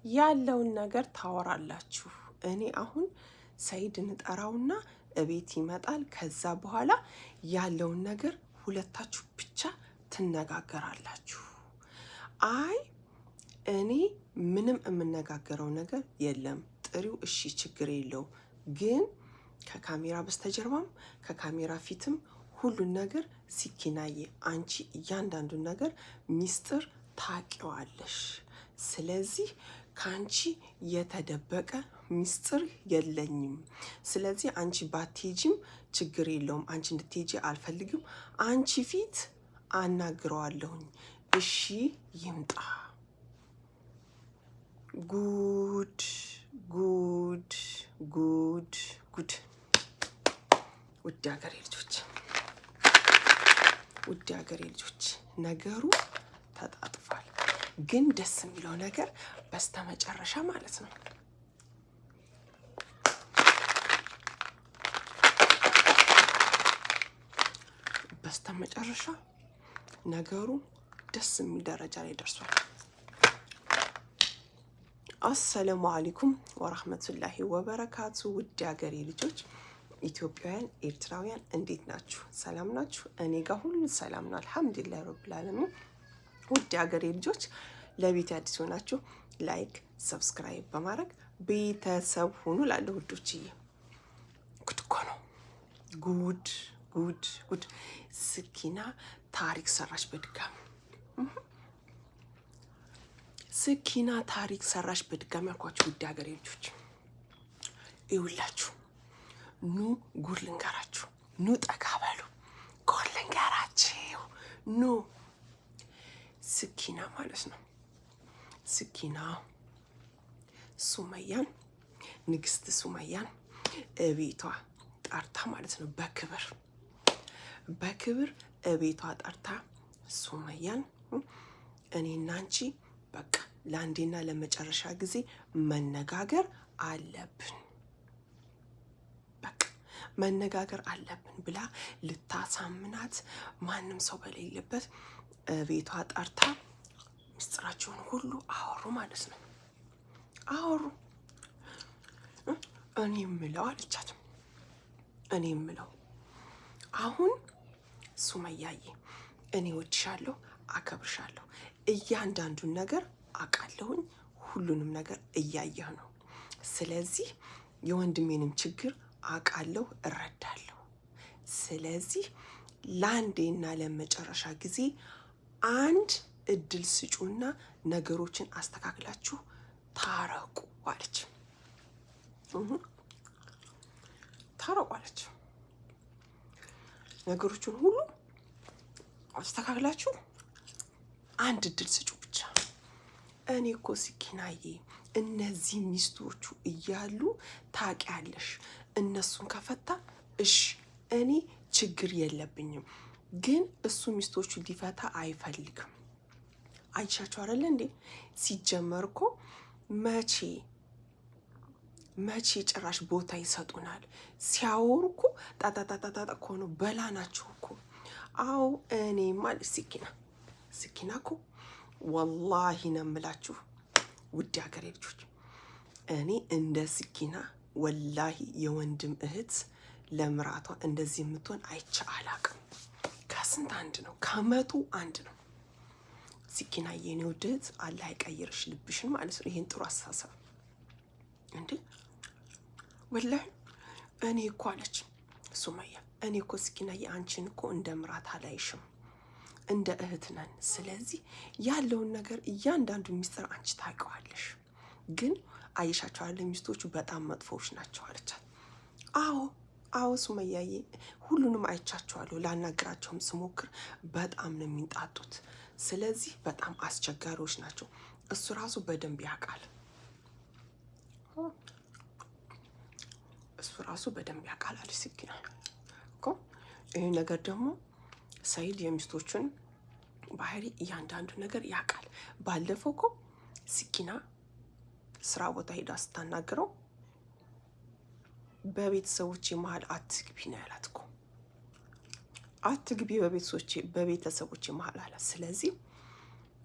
ያለውን ነገር ታወራላችሁ። እኔ አሁን ሰይድን እጠራውና እቤት ይመጣል። ከዛ በኋላ ያለውን ነገር ሁለታችሁ ብቻ ትነጋገራላችሁ። አይ እኔ ምንም የምነጋገረው ነገር የለም፣ ጥሪው እሺ ችግር የለው፣ ግን ከካሜራ በስተጀርባም ከካሜራ ፊትም ሁሉን ነገር ሲኪናዬ አንቺ እያንዳንዱን ነገር ሚስጥር ታቂዋለሽ። ስለዚህ ከአንቺ የተደበቀ ሚስጥር የለኝም። ስለዚህ አንቺ ባትሄጂም ችግር የለውም፣ አንቺ እንድትሄጂ አልፈልግም። አንቺ ፊት አናግረዋለሁኝ። እሺ ይምጣ። ጉድ ጉድ ጉድ ጉድ! ውድ ሀገሬ ልጆች፣ ውድ ሀገሬ ልጆች፣ ነገሩ ተጣጥፏል። ግን ደስ የሚለው ነገር በስተመጨረሻ ማለት ነው በስተመጨረሻ ነገሩ ደስ የሚል ደረጃ ላይ ደርሷል። አሰላሙ አለይኩም ወራህመቱላሂ ወበረካቱ። ውድ ሀገሬ ልጆች ኢትዮጵያውያን፣ ኤርትራውያን እንዴት ናችሁ? ሰላም ናችሁ? እኔ ጋር ሁሉ ሰላም ነው አልሐምዱሊላህ ረብል ዓለሚን። ውድ ሀገሬ ልጆች ለቤት አዲስ ሆናችሁ ላይክ፣ ሰብስክራይብ በማድረግ ቤተሰብ ሁኑ። ላለ ውዶችዬ ጉድ እኮ ነው። ጉድ ጉድ ጉድ! ስኪና ታሪክ ሰራች በድጋሚ። ስኪና ታሪክ ሰራች በድጋሚ አልኳችሁ። ውድ ሀገሬ ልጆች ይውላችሁ፣ ኑ ጉድ ልንገራችሁ። ኑ ጠጋ በሉ፣ ጉድ ልንገራችሁ። ኑ ስኪና ማለት ነው። ስኪና ሱመያን፣ ንግስት ሱመያን እቤቷ ጠርታ ማለት ነው። በክብር እቤቷ ጠርታ ሱመያን፣ እኔና አንቺ በቃ ለአንዴና ለመጨረሻ ጊዜ መነጋገር አለብን፣ በቃ መነጋገር አለብን ብላ ልታሳምናት ማንም ሰው በሌለበት ቤቷ ጠርታ ምስጢራቸውን ሁሉ አወሩ ማለት ነው። አወሩ። እኔ የምለው አለቻት፣ እኔ የምለው አሁን ሱመያዬ፣ እኔ ወድሻለሁ፣ አከብርሻለሁ፣ እያንዳንዱን ነገር አውቃለሁኝ፣ ሁሉንም ነገር እያየህ ነው። ስለዚህ የወንድሜንም ችግር አውቃለሁ፣ እረዳለሁ። ስለዚህ ለአንዴና ለመጨረሻ ጊዜ አንድ እድል ስጩና ነገሮችን አስተካክላችሁ ታረቁ አለች። ታረቁ አለች። ነገሮችን ሁሉ አስተካክላችሁ አንድ እድል ስጩ ብቻ። እኔ እኮ ስኪናዬ እነዚህ ሚስቶቹ እያሉ ታውቂያለሽ፣ እነሱን ከፈታ እሺ እኔ ችግር የለብኝም፣ ግን እሱ ሚስቶቹ ሊፈታ አይፈልግም። አይቻችሁ አይደለ እንዴ? ሲጀመር እኮ መቼ ጭራሽ ቦታ ይሰጡናል? ሲያወሩ እኮ ጣጣጣጣጣ እኮ ነው፣ በላ ናቸው እኮ። አዎ እኔ ማለት ስኪና እኮ ወላሂ ነው የምላችሁ ውድ ሀገሬ ልጆች፣ እኔ እንደ ስኪና ወላሂ የወንድም እህት ለምራቷ እንደዚህ የምትሆን አይቼ አላቅም። ከስንት አንድ ነው፣ ከመቶ አንድ ነው። ስኪና የኔ ውድ እህት አላህ ይቀይርሽ ልብሽን ማለት ነው። ይሄን ጥሩ አስተሳሰብ እንዴ! ወላሂ እኔ እኮ አለች ሱመያ፣ እኔ እኮ ስኪና የአንቺን እኮ እንደ ምራት አላይሽም፣ እንደ እህት ነን። ስለዚህ ያለውን ነገር እያንዳንዱ ሚስጥር አንቺ ታውቂዋለሽ። ግን አይሻቸዋለ ሚስቶቹ በጣም መጥፎዎች ናቸው አለቻት። አዎ ሱመያዬ፣ ሁሉንም አይቻቸዋለሁ። ላናግራቸውም ስሞክር በጣም ነው የሚንጣጡት። ስለዚህ በጣም አስቸጋሪዎች ናቸው። እሱ ራሱ በደንብ ያውቃል። አለች ስኪና እኮ። ይህ ነገር ደግሞ ሰይድ የሚስቶቹን ባህሪ እያንዳንዱ ነገር ያውቃል። ባለፈው እኮ ስኪና ስራ ቦታ ሄዳ ስታናግረው በቤተሰቦቼ መሀል አትግቢ ነው ያላት እኮ። አትግቢ በቤተሰቦቼ መሀል አላት። ስለዚህ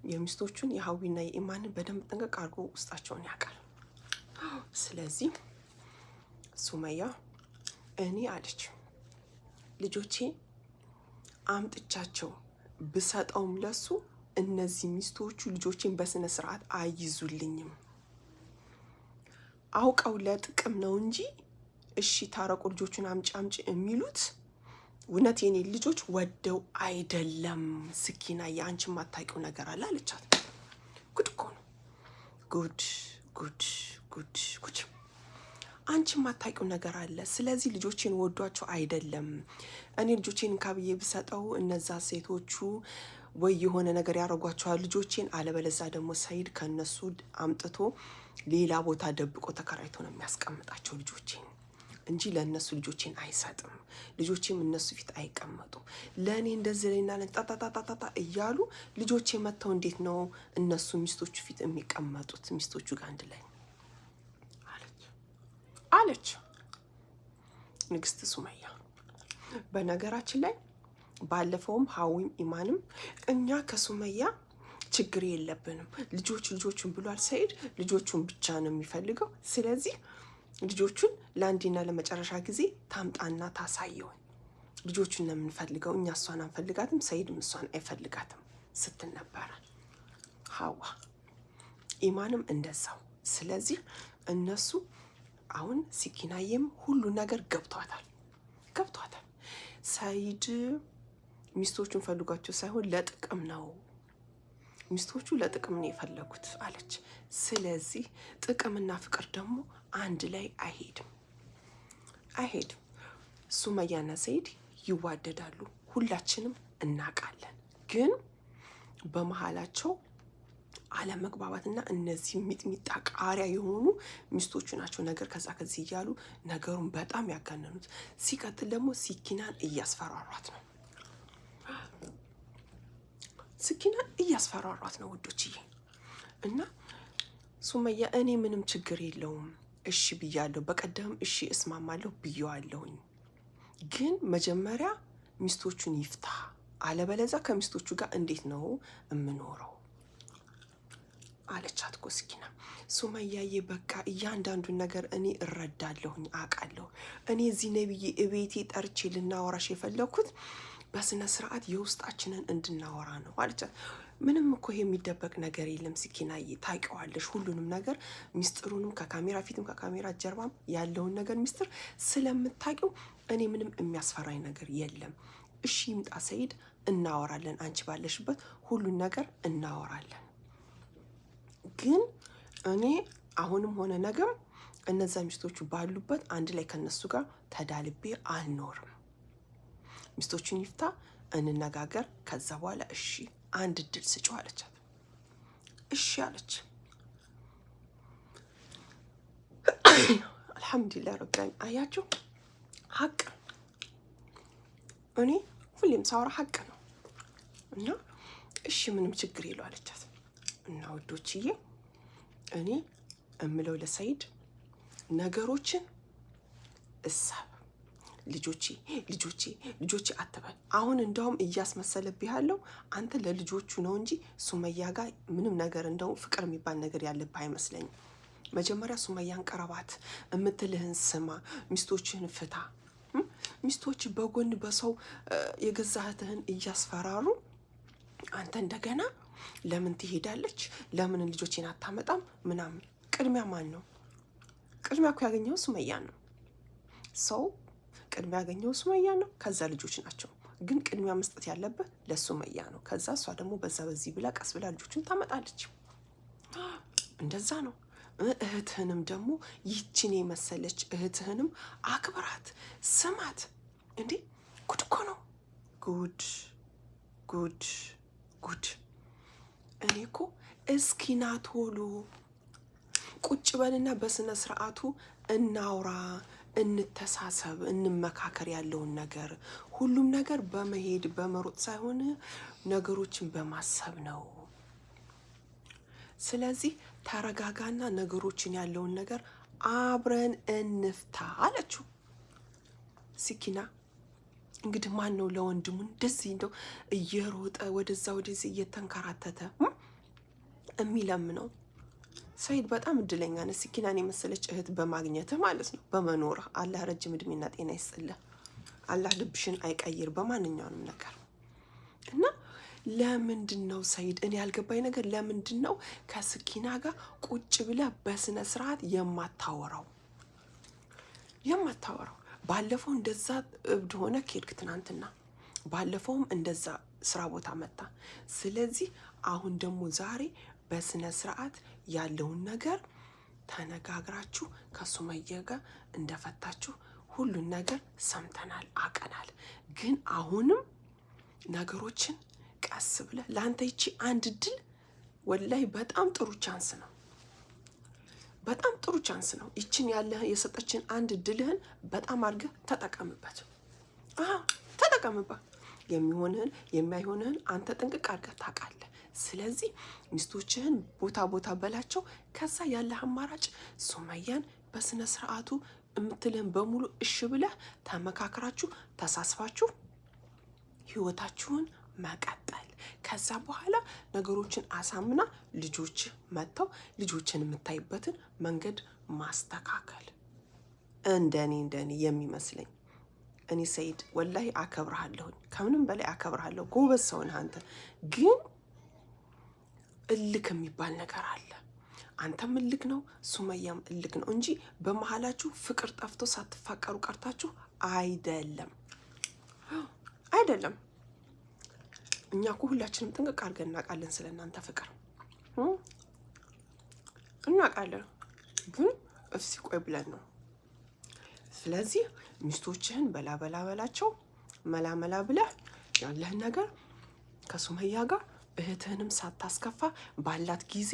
የሚስቶቹን የሀዊና የኢማንን በደንብ ጥንቅቅ አድርጎ ውስጣቸውን ያውቃል። ስለዚህ ሱመያ እኔ አለች ልጆቼ አምጥቻቸው ብሰጠውም ለሱ እነዚህ ሚስቶቹ ልጆቼን በስነ ስርዓት አይዙልኝም። አውቀው ለጥቅም ነው እንጂ እሺ ታረቁ ልጆቹን አምጪ አምጪ የሚሉት እውነት የኔ ልጆች ወደው አይደለም። ስኪና የአንቺ የማታውቂው ነገር አለ አለቻት። ጉድ እኮ ነው። ጉድ ጉድ ጉድ ጉድ። አንቺ የማታውቂው ነገር አለ። ስለዚህ ልጆቼን ወዷቸው አይደለም። እኔ ልጆቼን ካብዬ ብሰጠው እነዛ ሴቶቹ ወይ የሆነ ነገር ያደርጓቸዋል ልጆቼን፣ አለበለዛ ደግሞ ሰይድ ከነሱ አምጥቶ ሌላ ቦታ ደብቆ ተከራይቶ ነው የሚያስቀምጣቸው ልጆቼን እንጂ ለእነሱ ልጆቼን አይሰጥም። ልጆቼም እነሱ ፊት አይቀመጡ። ለእኔ እንደዚህ ላይና ጣጣጣጣጣ እያሉ ልጆቼ መጥተው እንዴት ነው እነሱ ሚስቶቹ ፊት የሚቀመጡት? ሚስቶቹ ጋር አንድ ላይ አለች ንግስት ሱመያ። በነገራችን ላይ ባለፈውም ሀዊም ኢማንም እኛ ከሱመያ ችግር የለብንም፣ ልጆቹን ብሏል ሰይድ፣ ልጆቹን ብቻ ነው የሚፈልገው። ስለዚህ ልጆቹን ለአንዴና ለመጨረሻ ጊዜ ታምጣና ታሳየውን። ልጆቹን ነው የምንፈልገው እኛ፣ እሷን አንፈልጋትም፣ ሰይድም እሷን አይፈልጋትም ስትል ነበረ ሀዋ። ኢማንም እንደዛው። ስለዚህ እነሱ አሁን ሲኪናዬም ሁሉ ነገር ገብቷታል። ሰይድ ሚስቶቹን ፈልጓቸው ሳይሆን ለጥቅም ነው፣ ሚስቶቹ ለጥቅም ነው የፈለጉት አለች። ስለዚህ ጥቅምና ፍቅር ደግሞ አንድ ላይ አይሄድም። ሱመያና ሰይድ ይዋደዳሉ፣ ሁላችንም እናውቃለን። ግን በመሀላቸው አለመግባባትና እነዚህ ሚጥሚጣ ቃሪያ የሆኑ ሚስቶቹ ናቸው ነገር ከዛ ከዚህ እያሉ ነገሩን በጣም ያጋነኑት። ሲቀጥል ደግሞ ሲኪናን እያስፈራሯት ነው። ውዶችዬ። እና ሱመያ እኔ ምንም ችግር የለውም እሺ ብያለሁ፣ በቀደም እሺ እስማማለሁ ብየዋለሁኝ። ግን መጀመሪያ ሚስቶቹን ይፍታ፣ አለበለዛ ከሚስቶቹ ጋር እንዴት ነው የምኖረው አለቻት እኮ ስኪና። ሱመያዬ በቃ እያንዳንዱን ነገር እኔ እረዳለሁኝ፣ አውቃለሁ። እኔ እዚህ ነብዬ እቤቴ ጠርቼ ልናወራሽ የፈለኩት በስነ ስርዓት የውስጣችንን እንድናወራ ነው አለቻት። ምንም እኮ የሚደበቅ ነገር የለም ስኪናዬ፣ ታውቂዋለሽ ሁሉንም ነገር ሚስጥሩንም፣ ከካሜራ ፊትም ከካሜራ ጀርባም ያለውን ነገር ሚስጥር ስለምታውቂው እኔ ምንም የሚያስፈራኝ ነገር የለም። እሺ ይምጣ ሰይድ፣ እናወራለን፣ አንቺ ባለሽበት ሁሉን ነገር እናወራለን። ግን እኔ አሁንም ሆነ ነገም እነዛ ሚስቶቹ ባሉበት አንድ ላይ ከነሱ ጋር ተዳልቤ አልኖርም። ሚስቶቹን ይፍታ፣ እንነጋገር፣ ከዛ በኋላ እሺ አንድ እድል ስጪው አለቻት። እሺ አለች። አልሐምዱሊላህ ረቢል አያችሁ፣ ሀቅ እኔ ሁሌም ሳወራ ሀቅ ነው እና እሺ ምንም ችግር የለው አለቻት። እና ውዶችዬ እኔ እምለው ለሰይድ ነገሮችን እሳብ፣ ልጆቼ አትበል። አሁን እንደውም እያስመሰለብህ ያለው አንተ ለልጆቹ ነው እንጂ ሱመያ ጋር ምንም ነገር እንደውም ፍቅር የሚባል ነገር ያለብህ አይመስለኝም። መጀመሪያ ሱመያን ቀረባት፣ እምትልህን ስማ፣ ሚስቶችህን ፍታ። ሚስቶች በጎን በሰው የገዛህትህን እያስፈራሩ አንተ እንደገና ለምን ትሄዳለች? ለምን ልጆቼን አታመጣም? ምናምን። ቅድሚያ ማን ነው? ቅድሚያ እኮ ያገኘው ሱመያ ነው። ሰው ቅድሚያ ያገኘው ሱመያ ነው። ከዛ ልጆች ናቸው። ግን ቅድሚያ መስጠት ያለበት ለሱመያ ነው። ከዛ እሷ ደግሞ በዛ በዚህ ብላ ቀስ ብላ ልጆቹን ታመጣለች። እንደዛ ነው። እህትህንም ደግሞ ይችን የመሰለች እህትህንም አክብራት፣ ስማት። እንዴ ጉድ እኮ ነው። ጉድ ጉድ ጉድ። እኔ እኮ እስኪና ቶሎ ቁጭ በልና በስነ ስርዓቱ እናውራ፣ እንተሳሰብ፣ እንመካከር። ያለውን ነገር ሁሉም ነገር በመሄድ በመሮጥ ሳይሆን ነገሮችን በማሰብ ነው። ስለዚህ ተረጋጋና ነገሮችን ያለውን ነገር አብረን እንፍታ አለችው ሲኪና። እንግዲህ ማን ነው ለወንድሙ እንደዚህ እንደው እየሮጠ ወደዛ ወደዚህ እየተንከራተተ የሚለምነው። ሰይድ በጣም እድለኛ ነህ ሲኪናን የመሰለች እህት በማግኘትህ ማለት ነው፣ በመኖርህ። አላህ ረጅም እድሜና ጤና ይስጥልህ። አላህ ልብሽን አይቀይር በማንኛውንም ነገር። እና ለምንድን ነው ሰይድ፣ እኔ ያልገባኝ ነገር ለምንድን ነው ከስኪና ጋር ቁጭ ብለህ በስነ ስርዓት የማታወራው? ባለፈው እንደዛ እብድ ሆነ ኬድክ ትናንትና፣ ባለፈውም እንደዛ ስራ ቦታ መጣ። ስለዚህ አሁን ደግሞ ዛሬ በስነ ስርዓት ያለውን ነገር ተነጋግራችሁ ከሱመያ ጋር እንደፈታችሁ ሁሉን ነገር ሰምተናል፣ አቀናል። ግን አሁንም ነገሮችን ቀስ ብለህ ለአንተ ይቺ አንድ እድል ወላይ በጣም ጥሩ ቻንስ ነው። በጣም ጥሩ ቻንስ ነው። ይችን ያለህ የሰጠችን አንድ እድልህን በጣም አድርገህ ተጠቀምበት። ተጠቀምበት። የሚሆንህን የማይሆንህን አንተ ጥንቅቅ አድርገህ ታውቃለህ። ስለዚህ ሚስቶችህን ቦታ በላቸው። ከዛ ያለህ አማራጭ ሱመያን በስነ ስርዓቱ የምትልህን በሙሉ እሺ ብለህ ተመካከራችሁ ተሳስባችሁ ህይወታችሁን መቀጠል። ከዛ በኋላ ነገሮችን አሳምና ልጆች መጥተው ልጆችን የምታይበትን መንገድ ማስተካከል። እንደኔ የሚመስለኝ እኔ ሰይድ ወላሂ አከብርሃለሁኝ፣ ከምንም በላይ አከብርሃለሁ። ጎበዝ ሰው ነህ አንተ። ግን እልክ የሚባል ነገር አለ። አንተም እልክ ነው፣ ሱመያም እልክ ነው እንጂ በመሀላችሁ ፍቅር ጠፍቶ ሳትፋቀሩ ቀርታችሁ አይደለም። እኛ እኮ ሁላችንም ጥንቅቅ አድርገን እናውቃለን ስለ እናንተ ፍቅር እናውቃለን። ግን እስቲ ቆይ ብለን ነው። ስለዚህ ሚስቶችህን በላቸው፣ መላ ብለህ ያለህን ነገር ከሱመያ ጋር እህትህንም ሳታስከፋ ባላት ጊዜ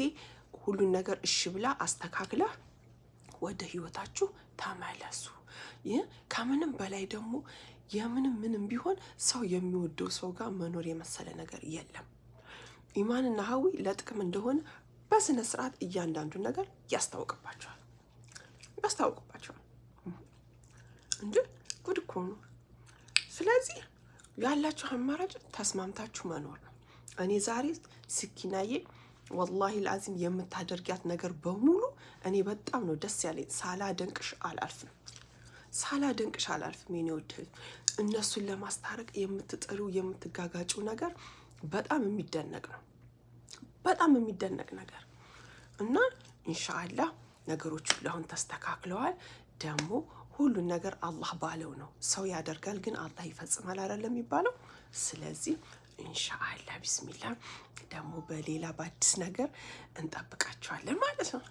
ሁሉን ነገር እሺ ብላ አስተካክለህ ወደ ህይወታችሁ ተመለሱ። ይህ ከምንም በላይ ደግሞ ምንም ቢሆን ሰው የሚወደው ሰው ጋር መኖር የመሰለ ነገር የለም። ኢማንና ሀዊ ለጥቅም እንደሆነ በስነ ስርዓት እያንዳንዱ ነገር ያስታውቅባቸዋል እንጂ ጉድ እኮ ነው። ስለዚህ ያላችሁ አማራጭ ተስማምታችሁ መኖር ነው። እኔ ዛሬ ስኪናዬ ወላሂ ለአዚም የምታደርጊያት ነገር በሙሉ እኔ በጣም ነው ደስ ያለኝ። ሳላደንቅሽ አላልፍም የኔ ውድ። እነሱን ለማስታረቅ የምትጥሪው የምትጋጋጩ ነገር በጣም የሚደነቅ ነገር እና ኢንሻአላህ ነገሮች ሁሉ አሁን ተስተካክለዋል። ደግሞ ሁሉን ነገር አላህ ባለው ነው። ሰው ያደርጋል ግን አላህ ይፈጽማል አይደለም የሚባለው። ስለዚህ ኢንሻአላህ ቢስሚላህ ደግሞ በሌላ በአዲስ ነገር እንጠብቃቸዋለን ማለት ነው።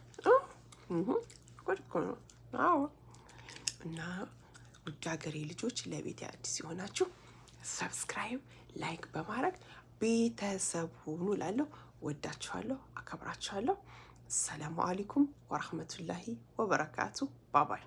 እና ውድ ሀገሬ ልጆች ለቤት አዲስ የሆናችሁ ሰብስክራይብ፣ ላይክ በማድረግ ቤተሰብ ሁኑ። ላለሁ ወዳችኋለሁ፣ አከብራችኋለሁ። ሰላሙ አለይኩም ወራህመቱላሂ ወበረካቱ። ባባይ